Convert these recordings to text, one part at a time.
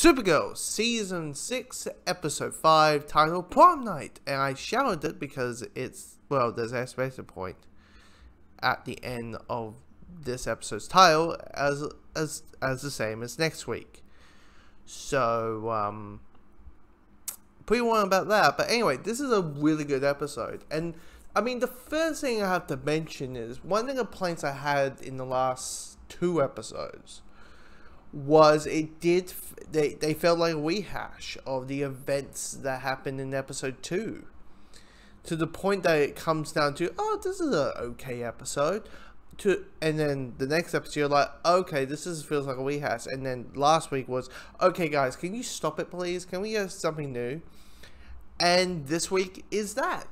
Supergirl Season 6 Episode 5 titled Prom Night, and I shouted it because it's, well, there's an exclamation point at the end of this episode's title as the same as next week. So, pretty warm about that. But anyway, this is a really good episode. And, I mean, the first thing I have to mention is one of the complaints I had in the last 2 episodes was they felt like a rehash of the events that happened in episode 2. To the point that it comes down to, oh, this is an okay episode. And then the next episode, you're like, okay, feels like a rehash. And then last week was, okay, guys, can you stop it, please? Can we get something new? And this week is that.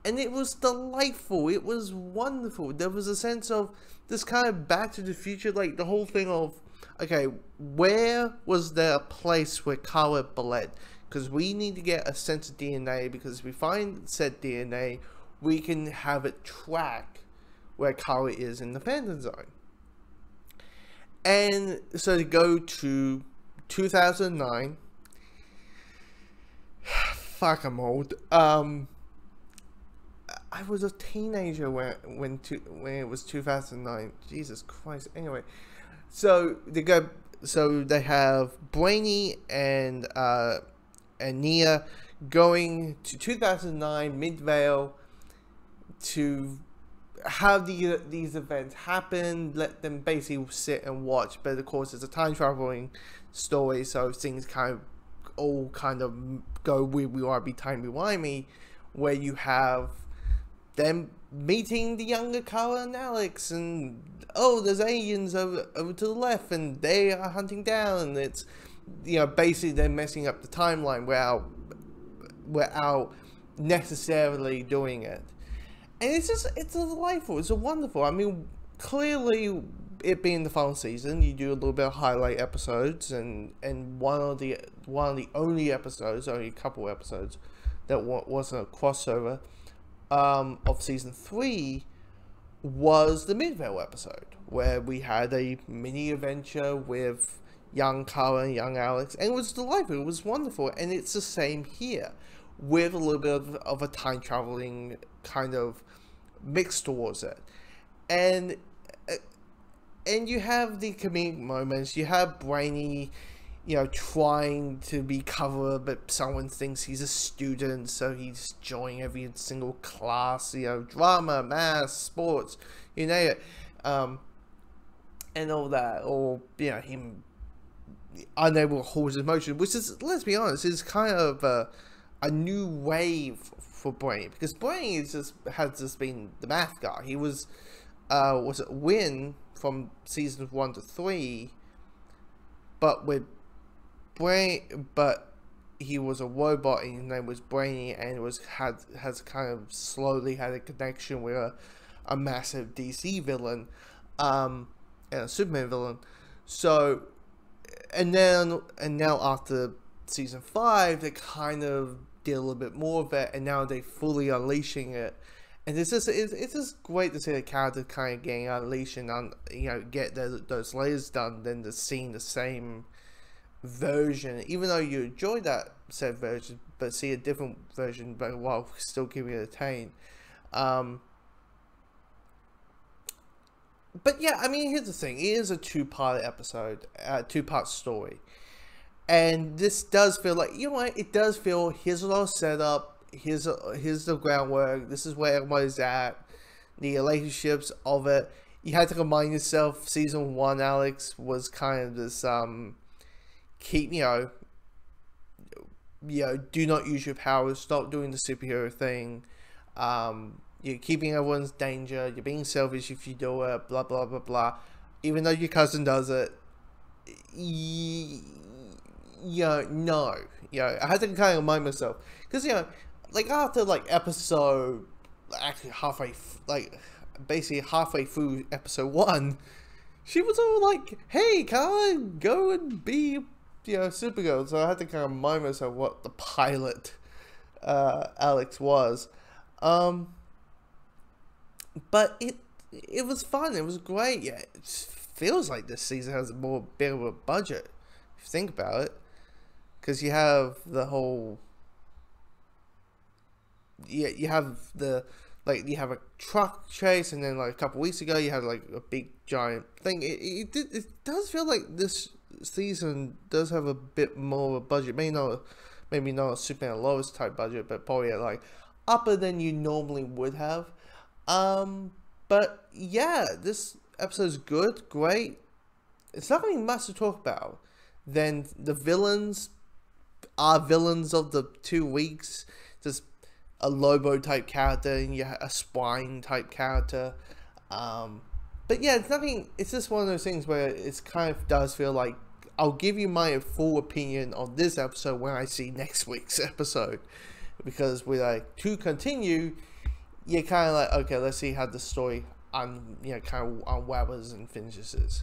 And it was delightful. It was wonderful. There was a sense of this kind of Back to the Future, like the whole thing of, okay, where was there a place where Kara bled? Because we need to get a sense of DNA, because if we find said DNA, we can have it track where Kara is in the Phantom Zone. And so to go to 2009, fuck, I'm old. I was a teenager when it was 2009. Jesus Christ. Anyway, so they have Brainy and Nia going to 2009 Midvale to have these events happen, let them basically sit and watch. But of course, it's a time traveling story, so things all kind of go wibbly, timey, wimey, where you have them meeting the younger Kara and Alex, and oh, there's aliens over to the left, and they are hunting down. It's, you know, basically they're messing up the timeline without necessarily doing it. And it's delightful. It's wonderful. I mean, clearly, it being the final season, you do a little bit of highlight episodes, and one of the only episodes, only a couple episodes that wasn't a crossover of season 3 was the Midvale episode, where we had a mini adventure with young Kara and young Alex, and it was delightful. It was wonderful, and it's the same here, with a little bit of a time traveling kind of mix towards it, and you have the comedic moments. You have Brainy, you know, trying to be clever, but someone thinks he's a student, so he's joining every single class, you know, drama, math, sports, you name it, and all that, or, you know, him unable to hold his emotion, which is, let's be honest, is kind of a new wave for Brainy, because Brainy has just been the math guy. He was it Win from seasons 1 to 3, but he was a robot, and his name was Brainy, and has kind of slowly had a connection with a massive DC villain, and a Superman villain. So, and now after season 5, they kind of did a little bit more of it, and now they fully unleashing it. And it's just great to see the character kind of getting unleashed and get those layers done, than to seeing the same version, even though you enjoy that said version, but see a different version, but while still keeping it entertained. But yeah, I mean, here's the thing: it is a 2-part episode, 2-part story, and this does feel like, you know what? It does feel, here's a lot of setup. Here's the groundwork. This is where everybody's at. The relationships of it. You had to remind yourself, season 1, Alex was kind of this keep, do not use your powers. Stop doing the superhero thing. You're keeping everyone's danger. You're being selfish if you do it. Blah blah blah blah. Even though your cousin does it, no. I had to kind of remind myself, because like after episode, actually basically halfway through episode 1, she was all like, hey, Kara, go and be, Supergirl. So I had to kind of remind myself what the pilot Alex was. But it was fun. It was great. Yeah, it feels like this season has a bit of a budget, if you think about it. because you have the whole. Yeah, you have the you have a truck chase, and then like a couple weeks ago you had like a big giant thing. It does feel like this season does have a bit more of a budget. Maybe not a Superman Lois type budget, but probably like upper than you normally would have. But yeah, this episode's good, great. It's not really much to talk about. Then the villains are villains of the 2 weeks. Just a Lobo type character and you have a Swine type character. But yeah, it's nothing. It's just one of those things where it's kind of does feel like I'll give you my full opinion on this episode when I see next week's episode, because we like to continue. You're kind of like, okay, let's see how the story kind of unravels and finishes.